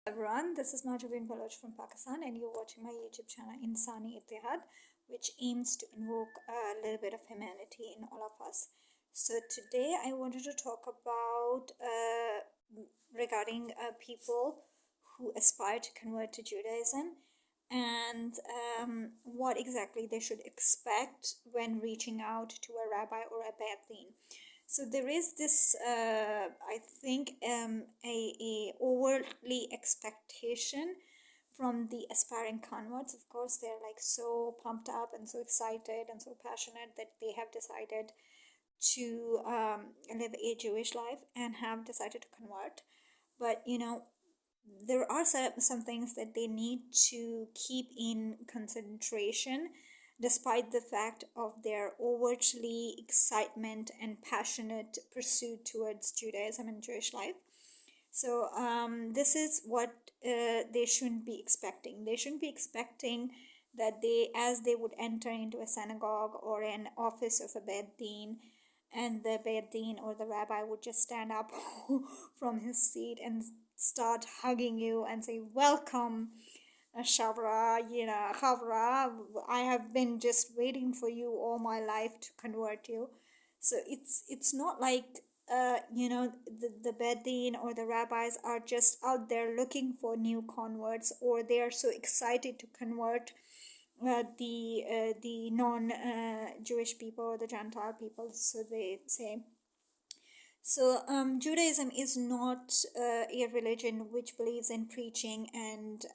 Everyone, this is Marjabin Baloj from Pakistan, and you're watching my YouTube channel Insani Ittihad, which aims to invoke a little bit of humanity in all of us. So today I wanted to talk about regarding people who aspire to convert to Judaism and what exactly they should expect when reaching out to a rabbi or a beth din. So there is this, I think, a overtly expectation from the aspiring converts. Of course, they're like so pumped up and so excited and so passionate that they have decided to live a Jewish life and have decided to convert. But there are some things that they need to keep in consideration despite the fact of their overtly excitement and passionate pursuit towards Judaism and Jewish life. So this is what they shouldn't be expecting. They shouldn't be expecting that as they would enter into a synagogue or an office of a beth din, and the beth din or the rabbi would just stand up from his seat and start hugging you and say, "Welcome, Shavra, Chavra, I have been just waiting for you all my life to convert you." So it's not like the beth din or the rabbis are just out there looking for new converts, or they are so excited to convert the non Jewish people or the Gentile people, so they say. So, Judaism is not a religion which believes in preaching and,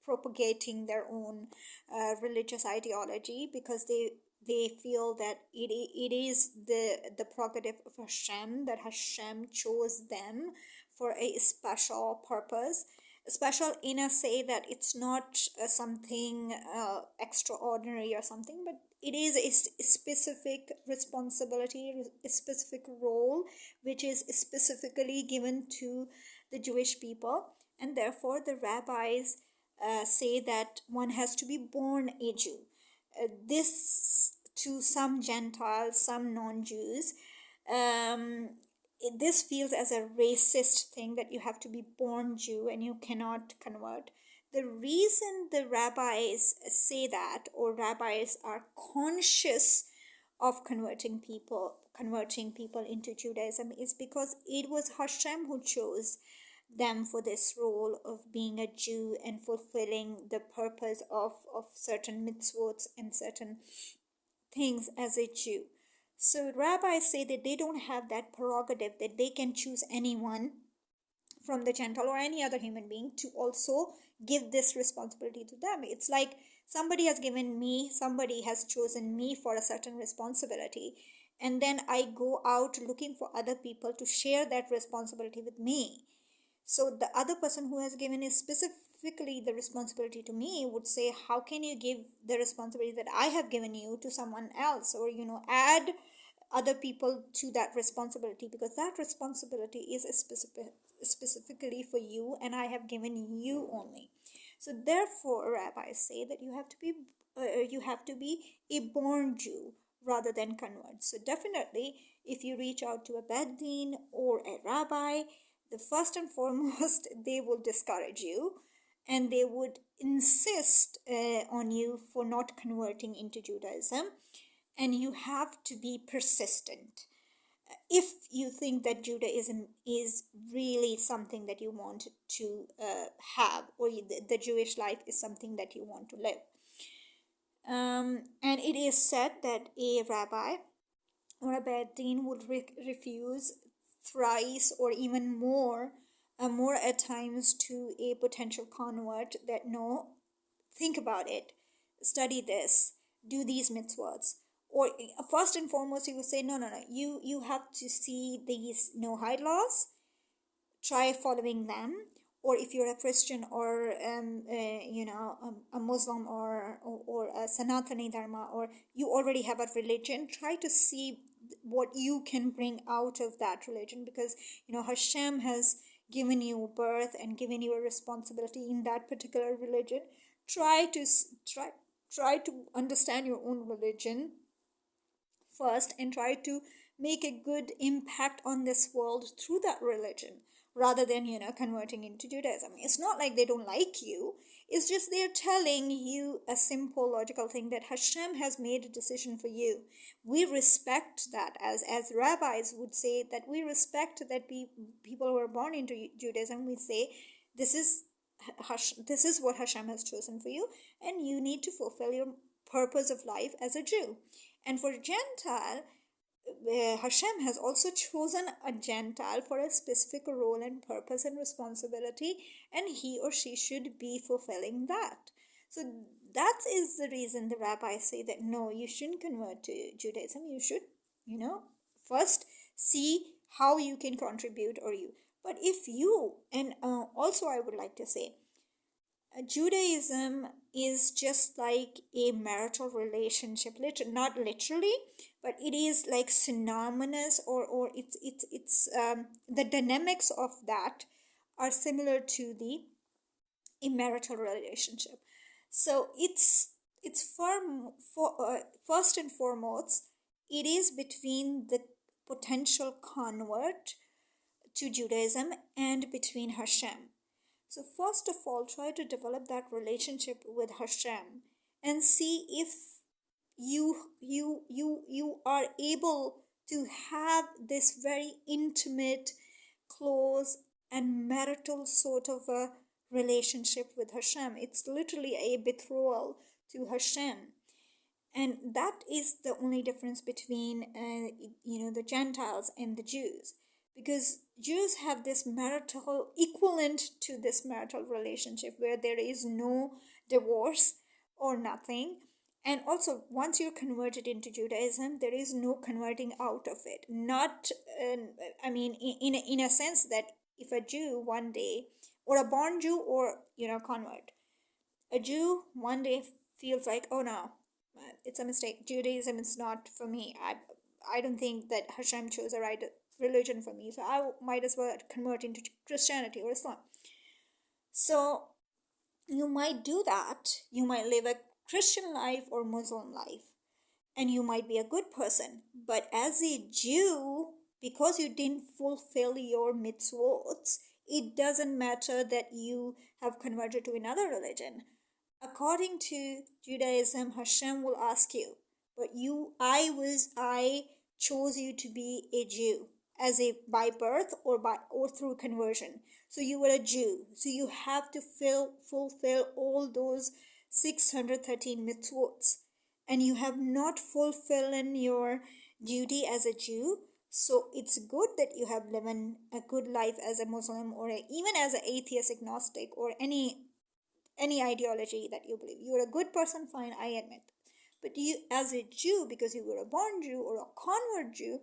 propagating their own religious ideology, because they feel that it is the prerogative of Hashem, that Hashem chose them for a special purpose. Special in a say that it's not something extraordinary or something, but it is a specific responsibility, a specific role which is specifically given to the Jewish people. And therefore the rabbis say that one has to be born a Jew. This, to some Gentiles, some non-Jews, this feels as a racist thing, that you have to be born Jew and you cannot convert. The reason the rabbis say that, or rabbis are conscious of converting people into Judaism, is because it was Hashem who chose them for this role of being a Jew and fulfilling the purpose of certain mitzvot and certain things as a Jew. So rabbis say that they don't have that prerogative, that they can choose anyone from the Gentile or any other human being to also give this responsibility to them. It's like somebody has chosen me for a certain responsibility, and then I go out looking for other people to share that responsibility with me. So the other person who has given is specifically the responsibility to me would say, how can you give the responsibility that I have given you to someone else, or add other people to that responsibility, because that responsibility is specifically for you and I have given you only. So therefore rabbis say that you have to be a born Jew rather than convert. So definitely, if you reach out to a beth din or a rabbi, the first and foremost, they will discourage you and they would insist on you for not converting into Judaism, and you have to be persistent if you think that Judaism is really something that you want to have, or the Jewish life is something that you want to live. And it is said that a rabbi or a beth din would refuse thrice or even more at times to a potential convert, that no, think about it, study this, do these mitzvahs. Or first and foremost, he would say, no, you have to see these no-hide laws, try following them. Or if you're a Christian or a Muslim or a Sanatani Dharma, or you already have a religion, try to see what you can bring out of that religion, because Hashem has given you birth and given you a responsibility in that particular religion. Try to understand your own religion first and try to make a good impact on this world through that religion. rather than, converting into Judaism. It's not like they don't like you. It's just they're telling you a simple logical thing that Hashem has made a decision for you. We respect that, as rabbis would say, that we respect that people who are born into Judaism. We say this is this is what Hashem has chosen for you, and you need to fulfill your purpose of life as a Jew. And for Gentile, Hashem has also chosen a Gentile for a specific role and purpose and responsibility, and he or she should be fulfilling that. So that is the reason the rabbis say that no, you shouldn't convert to Judaism. You should, first see how you can contribute or you. But if you, and also I would like to say, Judaism is just like a marital relationship, not literally, but it is like synonymous, or it's the dynamics of that are similar to the a marital relationship. So it's first and foremost, it is between the potential convert to Judaism and between Hashem. So first of all, try to develop that relationship with Hashem and see if you are able to have this very intimate, close, and marital sort of a relationship with Hashem. It's literally a betrothal to Hashem. And that is the only difference between the Gentiles and the Jews, because Jews have this marital equivalent to this marital relationship where there is no divorce or nothing. And also, once you're converted into Judaism, there is no converting out of it. Not, in a sense that if a Jew one day, or a born Jew or, convert, a Jew one day feels like, oh no, it's a mistake. Judaism is not for me. I don't think that Hashem chose the right religion for me, so I might as well convert into Christianity or Islam. So you might do that. You might live a Christian life or Muslim life, and you might be a good person. But as a Jew, because you didn't fulfill your mitzvot, it doesn't matter that you have converted to another religion. According to Judaism, Hashem will ask you, but I chose you to be a Jew as a by birth or through conversion. So you were a Jew. So you have to fulfill all those 613 mitzvot, and you have not fulfilled your duty as a Jew. So it's good that you have lived a good life as a Muslim, or even as an atheist, agnostic, or any ideology that you believe. You're a good person, fine, I admit. But you, as a Jew, because you were a born Jew or a convert Jew,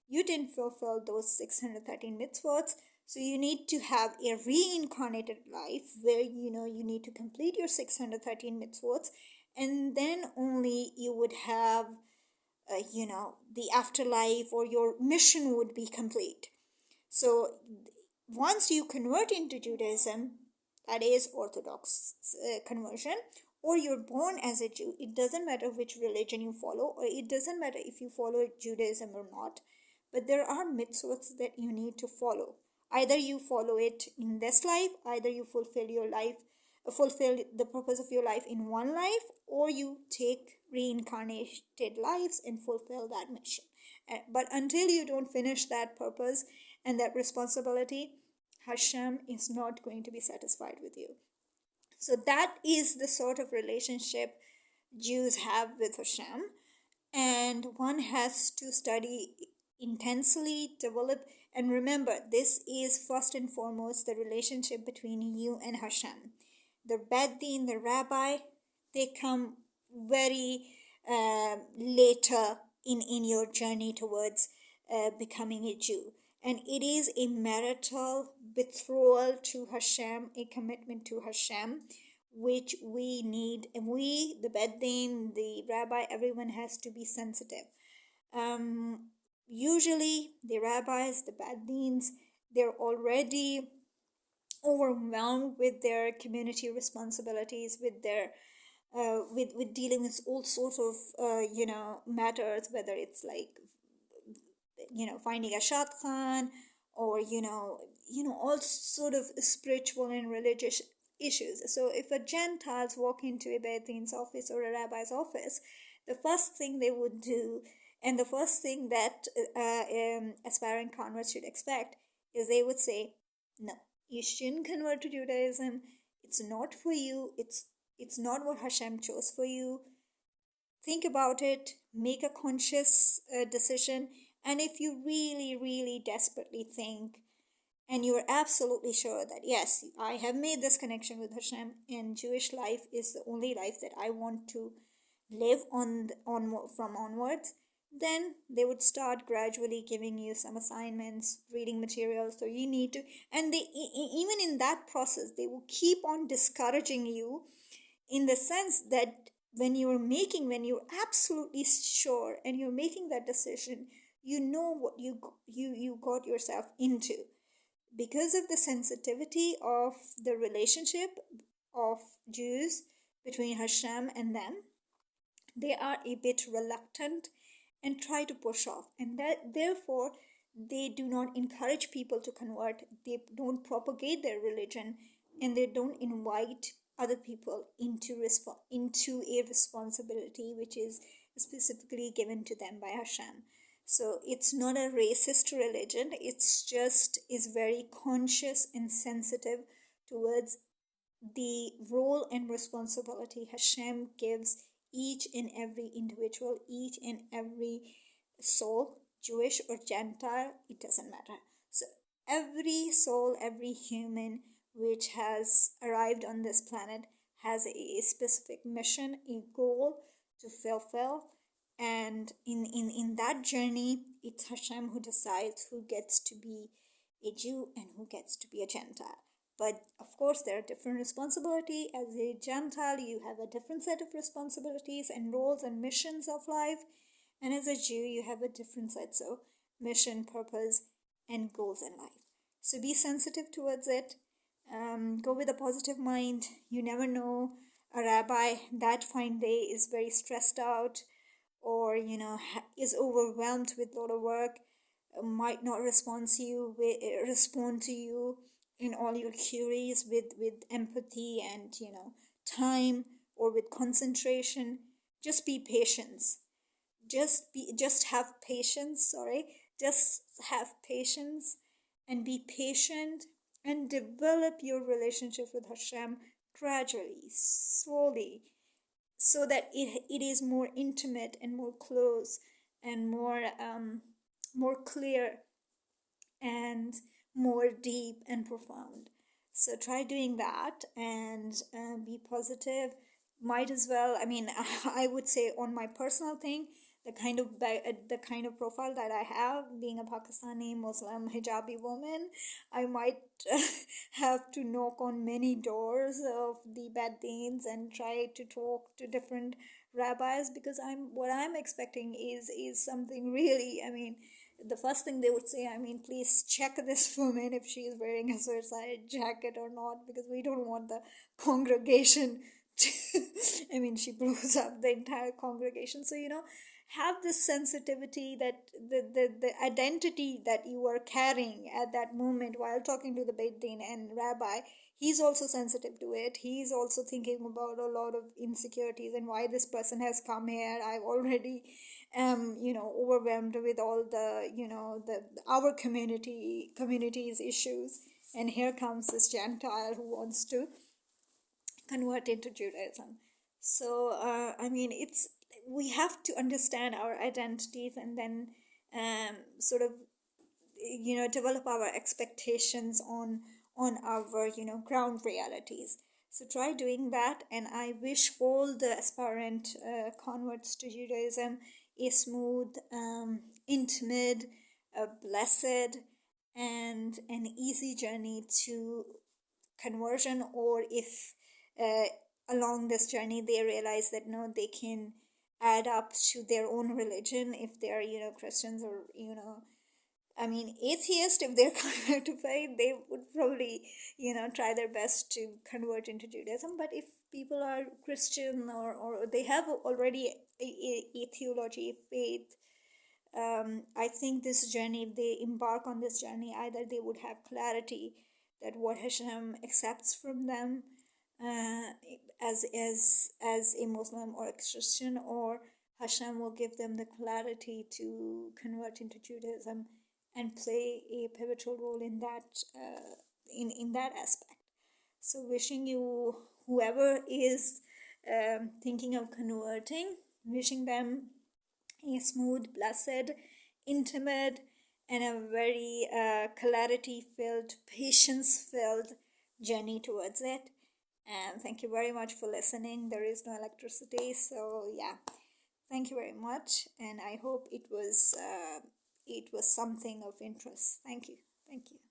you didn't fulfill those 613 mitzvot. So you need to have a reincarnated life where, you need to complete your 613 mitzvot, and then only you would have, the afterlife, or your mission would be complete. So once you convert into Judaism, that is Orthodox conversion, or you're born as a Jew, it doesn't matter which religion you follow, or it doesn't matter if you follow Judaism or not, but there are mitzvahs that you need to follow. Either you follow it in this life, either you fulfill the purpose of your life in one life, or you take reincarnated lives and fulfill that mission. But until you don't finish that purpose and that responsibility, Hashem is not going to be satisfied with you. So that is the sort of relationship Jews have with Hashem, and one has to study intensely, develop, and remember, this is first and foremost the relationship between you and Hashem. The Beddin, the rabbi, they come very later in your journey towards becoming a Jew. And it is a marital betrothal to Hashem, a commitment to Hashem, which we need. And we, the Beddin, the rabbi, everyone has to be sensitive. Usually, the rabbis, the Beddins, they're already overwhelmed with their community responsibilities, with their with dealing with all sorts of matters, whether it's like finding a shadchan, or all sort of spiritual and religious issues. So if a Gentiles walk into a Beit Din's office or a rabbi's office, the first thing they would do, and the first thing that aspiring converts should expect, is they would say, no, you shouldn't convert to Judaism. It's not for you. It's not what Hashem chose for you. Think about it, make a conscious decision, and if you really, really desperately think, and you're absolutely sure that yes, I have made this connection with Hashem, and Jewish life is the only life that I want to live from onwards, then they would start gradually giving you some assignments, reading materials, so you need to, and even in that process, they will keep on discouraging you, in the sense that when you're absolutely sure and you're making that decision, you know what you got yourself into, because of the sensitivity of the relationship of Jews between Hashem and them. They are a bit reluctant and try to push off, and that therefore they do not encourage people to convert. They don't propagate their religion, and they don't invite other people into a responsibility which is specifically given to them by Hashem. So it's not a racist religion. It's just is very conscious and sensitive towards the role and responsibility Hashem gives each and every individual, each and every soul, Jewish or Gentile, it doesn't matter. So every soul, every human which has arrived on this planet has a specific mission, a goal to fulfill. And in that journey, it's Hashem who decides who gets to be a Jew and who gets to be a Gentile. But of course, there are different responsibilities. As a Gentile, you have a different set of responsibilities and roles and missions of life. And as a Jew, you have a different set of mission, purpose, and goals in life. So be sensitive towards it. Go with a positive mind. You never know. A rabbi that fine day is very stressed out, or is overwhelmed with a lot of work, might not respond to you in all your queries with empathy and time, or with concentration. Just be patient. Just have patience. Just have patience and be patient, and develop your relationship with Hashem gradually, slowly, so that it is more intimate and more close and more clear and more deep and profound. So try doing that, and be positive. Might as well, I would say, on my personal thing, the kind of profile that I have, being a Pakistani Muslim hijabi woman, I might have to knock on many doors of the Beit Dins and try to talk to different rabbis, because I'm expecting is something really, the first thing they would say, please check this woman if she is wearing a suicide jacket or not, because we don't want the congregation to, she blows up the entire congregation. So, have this sensitivity, that the identity that you are carrying at that moment while talking to the Beit Din and rabbi, he's also sensitive to it. He's also thinking about a lot of insecurities and why this person has come here. I've already overwhelmed with all the our community's issues, and here comes this Gentile who wants to convert into Judaism. So it's, we have to understand our identities, and then sort of develop our expectations on our ground realities. So try doing that, and I wish all the aspirant converts to Judaism a smooth, intimate, blessed, and an easy journey to conversion. Or if along this journey they realize that no, they can add up to their own religion, if they are Christians, or atheist, if they're coming to faith, they would probably try their best to convert into Judaism. But if people are Christian, or they have already a theology, faith, I think this journey, if they embark on this journey, either they would have clarity that what Hashem accepts from them uh, as a Muslim or a Christian, or Hashem will give them the clarity to convert into Judaism and play a pivotal role in that in that aspect. So wishing you, whoever is thinking of converting, wishing them a smooth, blessed, intimate, and a very clarity filled, patience filled journey towards it. And thank you very much for listening. There is no electricity, so yeah, thank you very much. And I hope it was something of interest. Thank you. Thank you.